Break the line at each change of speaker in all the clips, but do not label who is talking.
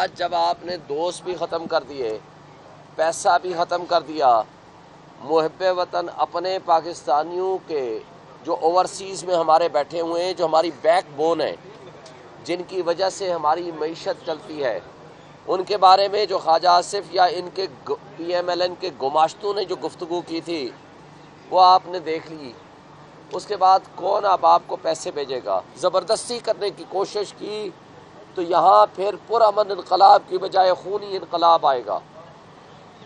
آج جب آپ نے دوست بھی ختم کر دیے، پیسہ بھی ختم کر دیا، محب وطن اپنے پاکستانیوں کے جو اوورسیز میں ہمارے بیٹھے ہوئے ہیں، جو ہماری بیک بون ہیں، جن کی وجہ سے ہماری معیشت چلتی ہے، ان کے بارے میں جو خواجہ آصف یا ان کے پی ایم ایل این کے گماشتوں نے جو گفتگو کی تھی وہ آپ نے دیکھ لی۔ اس کے بعد کون اب آپ کو پیسے بھیجے گا؟ زبردستی کرنے کی کوشش کی تو یہاں پھر پرامن انقلاب کی بجائے خونی انقلاب آئے گا،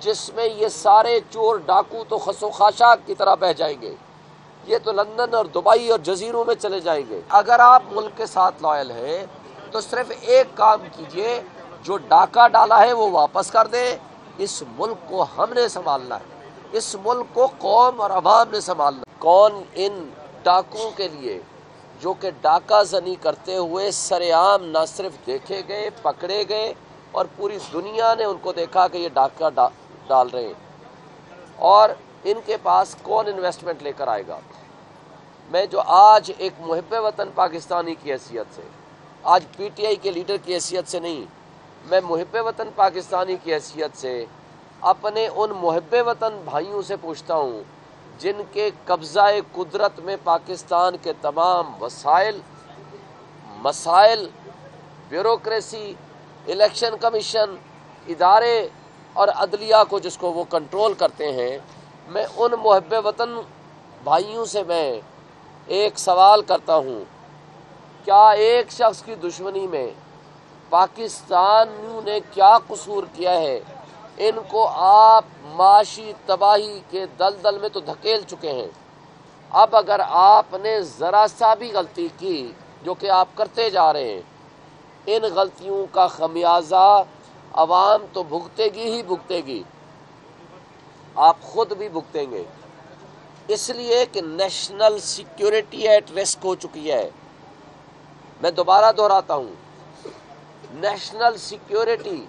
جس میں یہ سارے چور ڈاکو تو خس و خاشاک کی طرح بہہ جائیں گے، یہ تو لندن اور دبئی اور جزیروں میں چلے جائیں گے۔ اگر آپ ملک کے ساتھ لائل ہیں تو صرف ایک کام کیجئے، جو ڈاکہ ڈالا ہے وہ واپس کر دیں۔ اس ملک کو ہم نے سنبھالنا ہے، اس ملک کو قوم اور عوام نے سنبھالنا ہے۔ کون ان ڈاکوں کے لیے جو کہ ڈاکہ زنی کرتے ہوئے سر عام نہ صرف دیکھے گئے، پکڑے گئے، اور پوری دنیا نے ان کو دیکھا کہ یہ ڈاکہ ڈال رہے ہیں، اور ان کے پاس کون انویسٹمنٹ لے کر آئے گا؟ میں جو آج ایک محب وطن پاکستانی کی حیثیت سے، آج پی ٹی آئی کے لیڈر کی حیثیت سے نہیں، میں محب وطن پاکستانی کی حیثیت سے اپنے ان محب وطن بھائیوں سے پوچھتا ہوں جن کے قبضہ قدرت میں پاکستان کے تمام وسائل، مسائل، بیوروکریسی، الیکشن کمیشن، ادارے اور عدلیہ کو جس کو وہ کنٹرول کرتے ہیں، میں ان محب وطن بھائیوں سے میں ایک سوال کرتا ہوں، کیا ایک شخص کی دشمنی میں پاکستانیوں نے کیا قصور کیا ہے؟ ان کو آپ معاشی تباہی کے دلدل میں تو دھکیل چکے ہیں۔ اب اگر آپ نے ذرا سا بھی غلطی کی، جو کہ آپ کرتے جا رہے ہیں، ان غلطیوں کا خمیازہ عوام تو بھگتے گی ہی بھگتے گی، آپ خود بھی بھگتیں گے، اس لیے کہ نیشنل سیکیورٹی ایٹ رسک ہو چکی ہے۔ میں دوبارہ دہراتا ہوں، نیشنل سیکیورٹی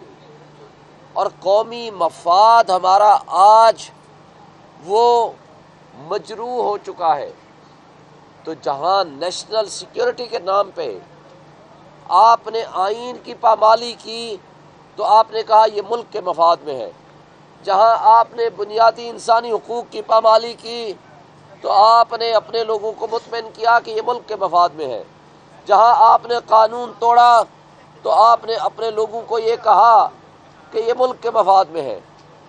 اور قومی مفاد ہمارا آج وہ مجروح ہو چکا ہے۔ تو جہاں نیشنل سیکیورٹی کے نام پہ آپ نے آئین کی پامالی کی تو آپ نے کہا یہ ملک کے مفاد میں ہے، جہاں آپ نے بنیادی انسانی حقوق کی پامالی کی تو آپ نے اپنے لوگوں کو مطمئن کیا کہ یہ ملک کے مفاد میں ہے، جہاں آپ نے قانون توڑا تو آپ نے اپنے لوگوں کو یہ کہا کہ یہ ملک کے مفاد میں ہے،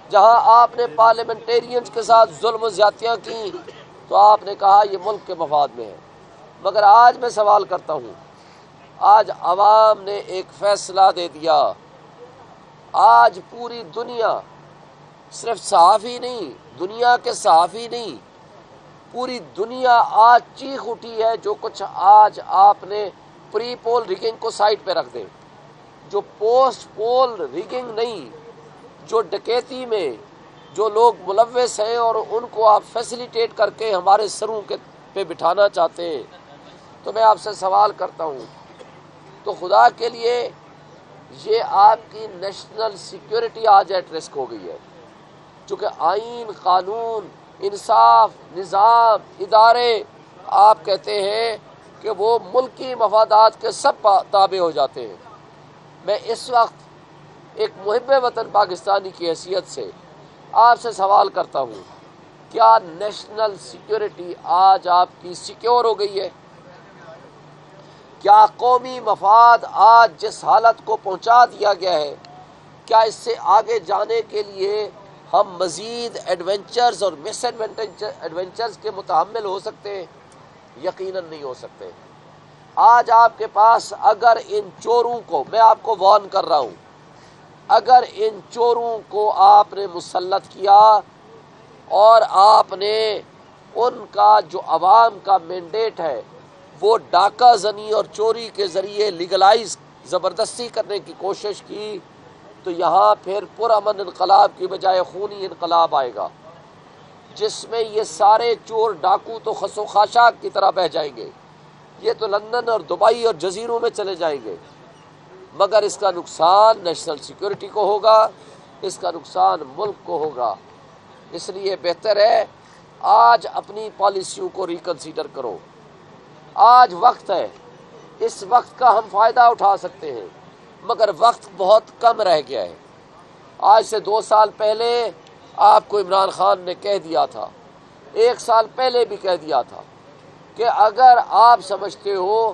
جہاں آپ نے پارلیمنٹیرینز کے ساتھ ظلم و زیادتیاں کی تو آپ نے کہا یہ ملک کے مفاد میں ہے۔ مگر آج میں سوال کرتا ہوں، آج عوام نے ایک فیصلہ دے دیا، آج پوری دنیا، صرف صحافی نہیں، دنیا کے صحافی نہیں، پوری دنیا آج چیخ اٹھی ہے۔ جو کچھ آج آپ نے پری پول ریگنگ کو سائٹ پہ رکھ دیں، جو پوسٹ پول ریگنگ نہیں، جو ڈکیتی میں جو لوگ ملوث ہیں اور ان کو آپ فیسیلیٹیٹ کر کے ہمارے سروں پہ بٹھانا چاہتے ہیں، تو میں آپ سے سوال کرتا ہوں، تو خدا کے لیے یہ آپ کی نیشنل سیکیورٹی آج ایٹ رسک ہو گئی ہے، چونکہ آئین، قانون، انصاف، نظام، ادارے آپ کہتے ہیں کہ وہ ملکی مفادات کے سب تابع ہو جاتے ہیں۔ میں اس وقت ایک محب وطن پاکستانی کی حیثیت سے آپ سے سوال کرتا ہوں، کیا نیشنل سیکیورٹی آج آپ کی سیکیور ہو گئی ہے؟ کیا قومی مفاد آج جس حالت کو پہنچا دیا گیا ہے، کیا اس سے آگے جانے کے لیے ہم مزید ایڈونچرز اور مس ایڈونچرز کے متحمل ہو سکتے ہیں؟ یقیناً نہیں ہو سکتے۔ آج آپ کے پاس اگر ان چوروں کو، میں آپ کو وارن کر رہا ہوں، اگر ان چوروں کو آپ نے مسلط کیا اور آپ نے ان کا جو عوام کا مینڈیٹ ہے وہ ڈاکہ زنی اور چوری کے ذریعے لیگلائز زبردستی کرنے کی کوشش کی، تو یہاں پھر پرامن انقلاب کی بجائے خونی انقلاب آئے گا، جس میں یہ سارے چور ڈاکو تو خس و خاشاک کی طرح بہہ جائیں گے، یہ تو لندن اور دبئی اور جزیروں میں چلے جائیں گے، مگر اس کا نقصان نیشنل سیکیورٹی کو ہوگا، اس کا نقصان ملک کو ہوگا۔ اس لیے بہتر ہے آج اپنی پالیسیوں کو ریکنسیڈر کرو، آج وقت ہے، اس وقت کا ہم فائدہ اٹھا سکتے ہیں۔ مگر وقت بہت کم رہ گیا ہے۔ آج سے 2 سال پہلے آپ کو عمران خان نے کہہ دیا تھا، 1 سال پہلے بھی کہہ دیا تھا کہ اگر آپ سمجھتے ہو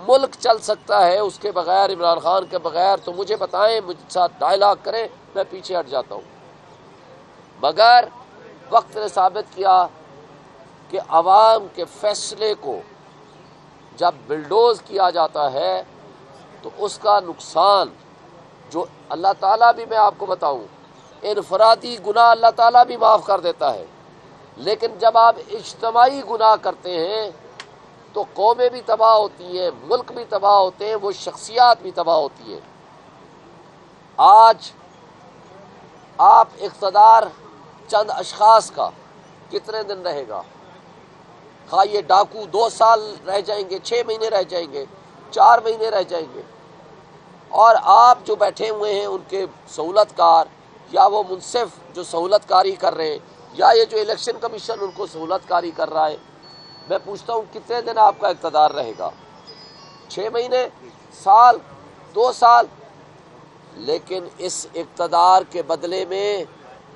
ملک چل سکتا ہے اس کے بغیر، عمران خان کے بغیر، تو مجھے بتائیں، مجھ ساتھ ڈائلاگ کریں، میں پیچھے ہٹ جاتا ہوں۔ مگر وقت نے ثابت کیا کہ عوام کے فیصلے کو جب بلڈوز کیا جاتا ہے تو اس کا نقصان جو اللہ تعالیٰ بھی، میں آپ کو بتاؤں، انفرادی گناہ اللہ تعالیٰ بھی معاف کر دیتا ہے، لیکن جب آپ اجتماعی گناہ کرتے ہیں تو قومیں بھی تباہ ہوتی ہیں، ملک بھی تباہ ہوتے ہیں، وہ شخصیات بھی تباہ ہوتی ہیں۔ آج آپ اقتدار چند اشخاص کا کتنے دن رہے گا؟ خواہ یہ ڈاکو 2 سال رہ جائیں گے، 6 مہینے رہ جائیں گے، 4 مہینے رہ جائیں گے، اور آپ جو بیٹھے ہوئے ہیں ان کے سہولت کار یا وہ منصف جو سہولت کاری کر رہے ہیں، یا یہ جو الیکشن کمیشن ان کو سہولت کاری کر رہا ہے، میں پوچھتا ہوں کتنے دن آپ کا اقتدار رہے گا؟ 6 مہینے، سال، 2 سال؟ لیکن اس اقتدار کے بدلے میں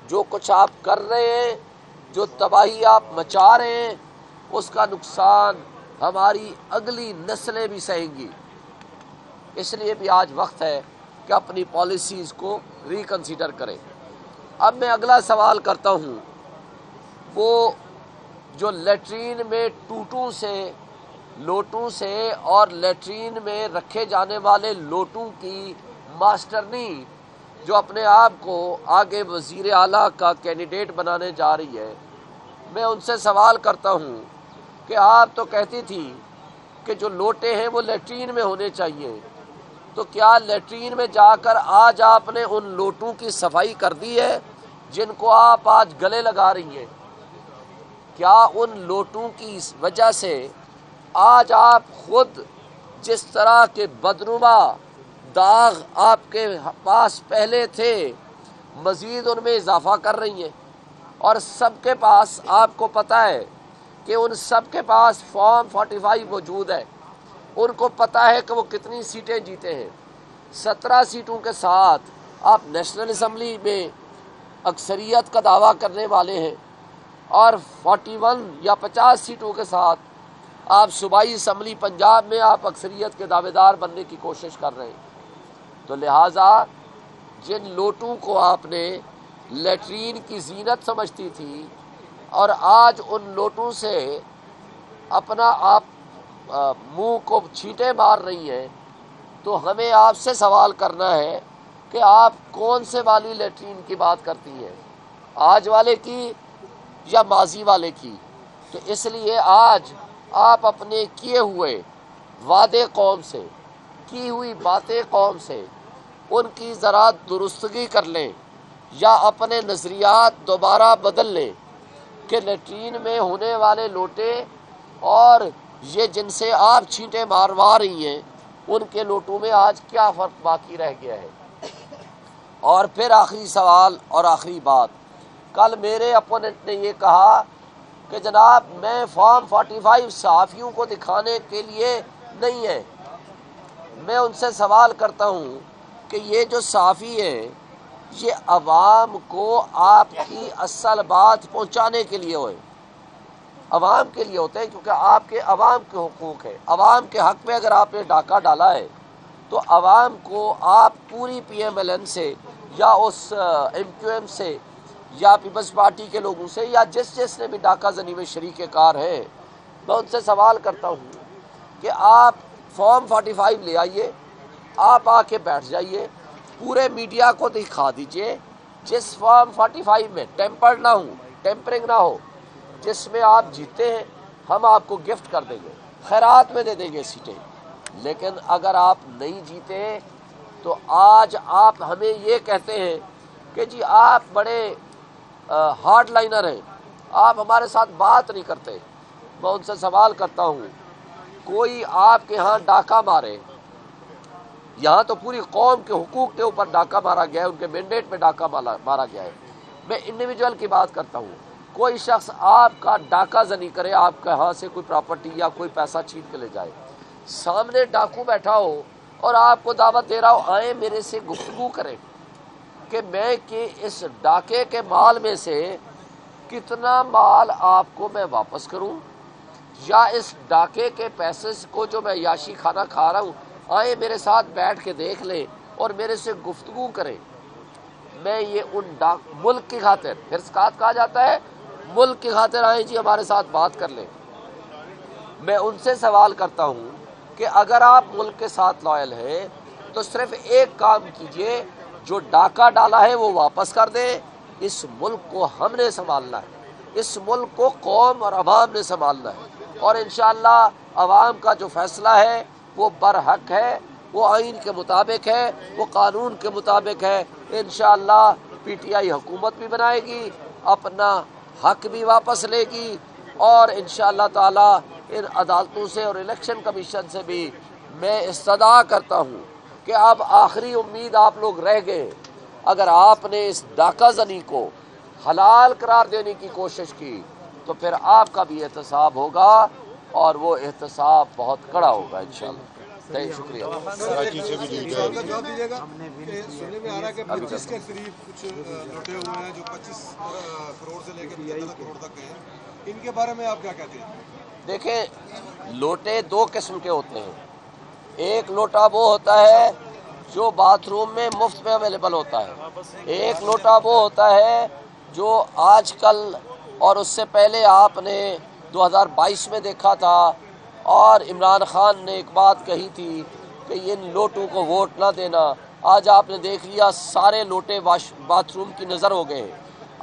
جو کچھ آپ کر رہے ہیں، جو تباہی آپ مچا رہے ہیں، اس کا نقصان ہماری اگلی نسلیں بھی سہیں گی۔ اس لیے بھی آج وقت ہے کہ اپنی پالیسیز کو ریکنسیڈر کریں۔ اب میں اگلا سوال کرتا ہوں، وہ جو لیٹرین میں ٹوٹوں سے، لوٹوں سے اور لیٹرین میں رکھے جانے والے لوٹوں کی ماسٹرنی جو اپنے آپ کو آگے وزیر اعلیٰ کا کینڈیڈیٹ بنانے جا رہی ہے، میں ان سے سوال کرتا ہوں کہ آپ تو کہتی تھی کہ جو لوٹے ہیں وہ لیٹرین میں ہونے چاہیے، تو کیا لیٹرین میں جا کر آج آپ نے ان لوٹوں کی صفائی کر دی ہے جن کو آپ آج گلے لگا رہی ہیں؟ کیا ان لوٹوں کی وجہ سے آج آپ خود جس طرح کے بدنما داغ آپ کے پاس پہلے تھے، مزید ان میں اضافہ کر رہی ہیں؟ اور سب کے پاس، آپ کو پتہ ہے کہ ان سب کے پاس فارم 45 موجود ہے، ان کو پتہ ہے کہ وہ کتنی سیٹیں جیتے ہیں۔ 17 سیٹوں کے ساتھ آپ نیشنل اسمبلی میں اکثریت کا دعویٰ کرنے والے ہیں، اور 41 یا 50 سیٹوں کے ساتھ آپ صوبائی اسمبلی پنجاب میں آپ اکثریت کے دعوے دار بننے کی کوشش کر رہے ہیں۔ تو لہٰذا جن لوٹوں کو آپ نے لیٹرین کی زینت سمجھتی تھی اور آج ان لوٹوں سے اپنا آپ منہ کو چھینٹے مار رہی ہیں، تو ہمیں آپ سے سوال کرنا ہے کہ آپ کون سے والی لیٹرین کی بات کرتی ہیں، آج والے کی یا ماضی والے کی؟ تو اس لیے آج آپ اپنے کیے ہوئے وعدے قوم سے، کی ہوئی باتیں قوم سے، ان کی ذرا درستگی کر لیں، یا اپنے نظریات دوبارہ بدل لیں کہ لیٹرین میں ہونے والے لوٹے اور یہ جن سے آپ چھینٹے ماروا رہی ہیں، ان کے لوٹوں میں آج کیا فرق باقی رہ گیا ہے۔ اور پھر آخری سوال اور آخری بات، کل میرے اپوننٹ نے یہ کہا کہ جناب میں فارم 45 صحافیوں کو دکھانے کے لیے نہیں ہے۔ میں ان سے سوال کرتا ہوں کہ یہ جو صحافی ہیں، یہ عوام کو آپ کی اصل بات پہنچانے کے لیے ہوئے، عوام کے لیے ہوتے ہیں، کیونکہ آپ کے عوام کے حقوق ہے۔ عوام کے حق میں اگر آپ نے ڈاکہ ڈالا ہے تو عوام کو آپ پوری پی ایم ایل این سے یا اس ایم کیو ایم سے یا پیپلز پارٹی کے لوگوں سے یا جس نے بھی ڈاکہ زنی میں شریک کار ہے، میں ان سے سوال کرتا ہوں کہ آپ فارم 45 لے آئیے، آپ آ کے بیٹھ جائیے، پورے میڈیا کو دکھا دیجئے جس فارم 45 میں ٹیمپرڈ نہ ہو، ٹیمپرنگ نہ ہو، جس میں آپ جیتے ہیں، ہم آپ کو گفٹ کر دیں گے، خیرات میں دے دیں گے سیٹیں۔ لیکن اگر آپ نہیں جیتے تو آج آپ ہمیں یہ کہتے ہیں کہ جی آپ بڑے ہارڈ لائنر ہیں، آپ ہمارے ساتھ بات نہیں کرتے۔ میں ان سے سوال کرتا ہوں، کوئی آپ کے ہاں ڈاکہ مارے، یہاں تو پوری قوم کے حقوق کے اوپر ڈاکہ مارا گیا ہے، ان کے مینڈیٹ میں ڈاکہ مارا گیا ہے۔ میں انڈیویجول کی بات کرتا ہوں، کوئی شخص آپ کا ڈاکہ زنی کرے، آپ کے ہاں سے کوئی پراپرٹی یا کوئی پیسہ چھین کے لے جائے، سامنے ڈاکو بیٹھا ہو اور آپ کو دعوت دے رہا ہوں آئیں میرے سے گفتگو کریں کہ میں کہ اس ڈاکے کے مال میں سے کتنا مال آپ کو میں واپس کروں، یا اس ڈاکے کے پیسے کو جو میں یاشی کھانا کھا رہا ہوں، آئیں میرے ساتھ بیٹھ کے دیکھ لیں اور میرے سے گفتگو کریں۔ میں یہ ان ملک کی خاطر، پھر سکات کہا جاتا ہے، ملک کی خاطر آئیں جی ہمارے ساتھ بات کر لیں۔ میں ان سے سوال کرتا ہوں کہ اگر آپ ملک کے ساتھ لائل ہیں تو صرف ایک کام کیجئے، جو ڈاکہ ڈالا ہے وہ واپس کر دیں۔ اس ملک کو ہم نے سنبھالنا ہے، اس ملک کو قوم اور عوام نے سنبھالنا ہے، اور انشاءاللہ عوام کا جو فیصلہ ہے وہ برحق ہے، وہ آئین کے مطابق ہے، وہ قانون کے مطابق ہے۔ انشاءاللہ پی ٹی آئی حکومت بھی بنائے گی، اپنا حق بھی واپس لے گی، اور انشاءاللہ تعالی ان عدالتوں سے اور الیکشن کمیشن سے بھی میں استدعا کرتا ہوں کہ اب آخری امید آپ لوگ رہ گئے۔ اگر آپ نے اس ڈاکہ زنی کو حلال قرار دینے کی کوشش کی تو پھر آپ کا بھی احتساب ہوگا، اور وہ احتساب بہت کڑا ہوگا انشاءاللہ۔ شکریہ۔
جواب دیجیے گا کہ سننے میں آ رہا ہے کہ 25 کے قریب کچھ لوٹے ہوئے ہیں جو 25 کروڑ سے لے کے 75 کروڑ تک ہیں، ان کے بارے میں آپ کیا کہتے ہیں؟
دیکھیں، لوٹے دو قسم کے ہوتے ہیں۔ ایک لوٹا وہ ہوتا ہے جو باتھ روم میں مفت میں اویلیبل ہوتا ہے، ایک لوٹا وہ ہوتا ہے جو آج کل اور اس سے پہلے آپ نے 2022 میں دیکھا تھا، اور عمران خان نے ایک بات کہی تھی کہ ان لوٹوں کو ووٹ نہ دینا۔ آج آپ نے دیکھ لیا سارے لوٹے باتھ روم کی نظر ہو گئے ہیں۔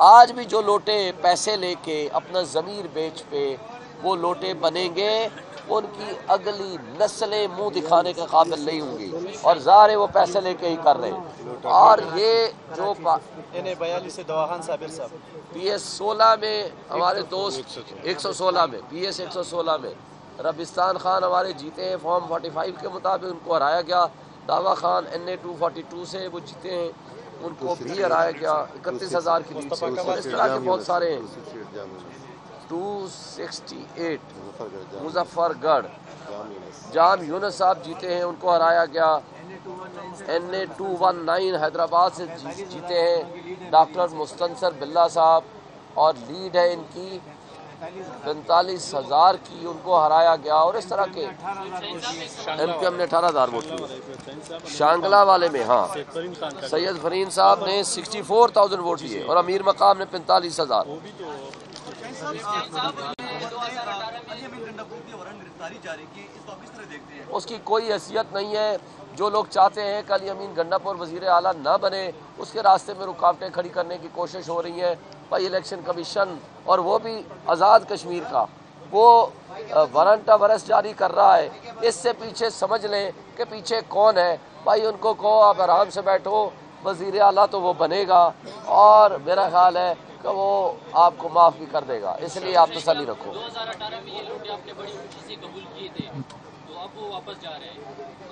آج بھی جو لوٹے پیسے لے کے اپنا ضمیر بیچ پہ وہ لوٹے بنیں گے، ان کی اگلی نسلیں منہ دکھانے کے قابل نہیں ہوں گی، اور ظاہر وہ پیسے لے کے ہی کر رہے ہیں۔ اور یہ جو پی ایس 16 میں ہمارے دوست 116 میں پی ایس 116 میں ربستان خان ہمارے جیتے ہیں فارم 45 کے مطابق، ان کو ہرایا گیا۔ دعویٰ خان NA 242 سے وہ جیتے ہیں، ان کو بھی ہرایا گیا 31,000 کی لیڈ سے۔ اس طرح کے بہت سارے ہیں۔ 268 مظفر گڑھ جام یونس صاحب جیتے ہیں، ان کو ہرایا گیا۔ NA 219 حیدرآباد سے جیتے ہیں ڈاکٹر مستنصر باللہ صاحب، اور لیڈ ہے ان کی 45,000 کی، ان کو ہرایا گیا۔ اور اس طرح کے MQM نے 18,000 ووٹ دیے۔ شانگلہ والے میں ہاں سید فرین صاحب نے 64,000 ووٹ دیے، اور امیر مقام نے 45,000۔ اس کی کوئی حیثیت نہیں ہے۔ جو لوگ چاہتے ہیں کہ علی امین گنڈاپور وزیر اعلیٰ نہ بنے، اس کے راستے میں رکاوٹیں کھڑی کرنے کی کوشش ہو رہی ہیں۔ بھائی الیکشن کمیشن، اور وہ بھی آزاد کشمیر کا، وہ وارنٹ آف ارسٹ جاری کر رہا ہے۔ اس سے پیچھے سمجھ لیں کہ پیچھے کون ہے۔ بھائی ان کو کہو آپ آرام سے بیٹھو، وزیر اعلیٰ تو وہ بنے گا، اور میرا خیال ہے کہ وہ آپ کو معاف بھی کر دے گا، اس لیے آپ تسلی رکھو۔
2018 میں یہ لوٹے آپ نے بڑی خوشی سے قبول کیے تھے، تو اب وہ واپس جا رہے ہیں،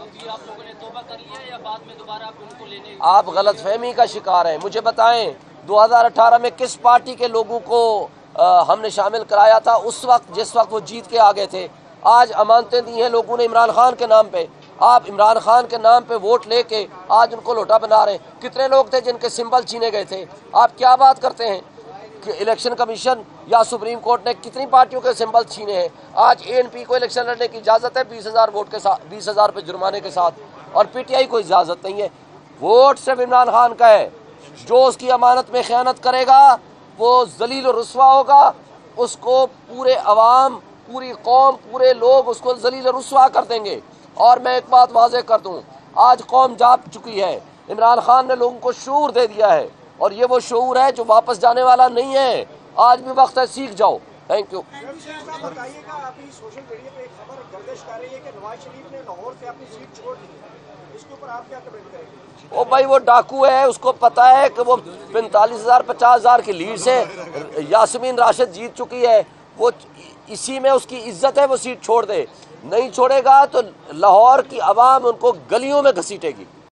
ابھی آپ لوگوں نے توبہ کر لیا یا بعد میں دوبارہ آپ ان کو لینے؟
آپ غلط فہمی کا شکار ہیں۔ مجھے بتائیں 2018 میں کس پارٹی کے لوگوں کو ہم نے شامل کرایا تھا اس وقت، جس وقت وہ جیت کے آگے تھے؟ آج امانتیں دی ہیں لوگوں نے عمران خان کے نام پہ، آپ عمران خان کے نام پہ ووٹ لے کے آج ان کو لوٹا بنا رہے ہیں۔ کتنے لوگ تھے جن کے سمبل چھینے گئے تھے؟ آپ کیا بات کرتے ہیں کہ الیکشن کمیشن یا سپریم کورٹ نے کتنی پارٹیوں کے سمبل چھینے ہیں؟ آج ANP کو الیکشن لڑنے کی اجازت ہے 20,000 ووٹ کے ساتھ، 20,000 پہ جرمانے کے ساتھ، اور PTI کو اجازت نہیں ہے۔ ووٹ صرف عمران خان کا ہے۔ جو اس کی امانت میں خیانت کرے گا وہ ذلیل و رسوا ہوگا، اس کو پورے عوام، پوری قوم، پورے لوگ اس کو ذلیل و رسوا کر دیں گے۔ اور میں ایک بات واضح کر دوں، آج قوم جاگ چکی ہے۔ عمران خان نے لوگوں کو شعور دے دیا ہے، اور یہ وہ شعور ہے جو واپس جانے والا نہیں ہے۔ آج بھی وقت ہے، سیکھ جاؤ۔ Thank you.
بتائیے گا، ابھی سوشل میڈیا پہ ایک خبر گردش کر رہی ہے کہ نواز شریف نے لاہور سے اپنی سیٹ چھوڑ دی ہے، اس کے اوپر آپ کیا کمنٹ کریں گے؟
وہ بھائی وہ ڈاکو ہے، اس کو پتا ہے کہ وہ 45,000 50,000 کی لیڈ سے یاسمین راشد جیت چکی ہے، وہ اسی میں اس کی عزت ہے، وہ سیٹ چھوڑ دے۔ نہیں چھوڑے گا تو لاہور کی عوام ان کو گلیوں میں گھسیٹے گی۔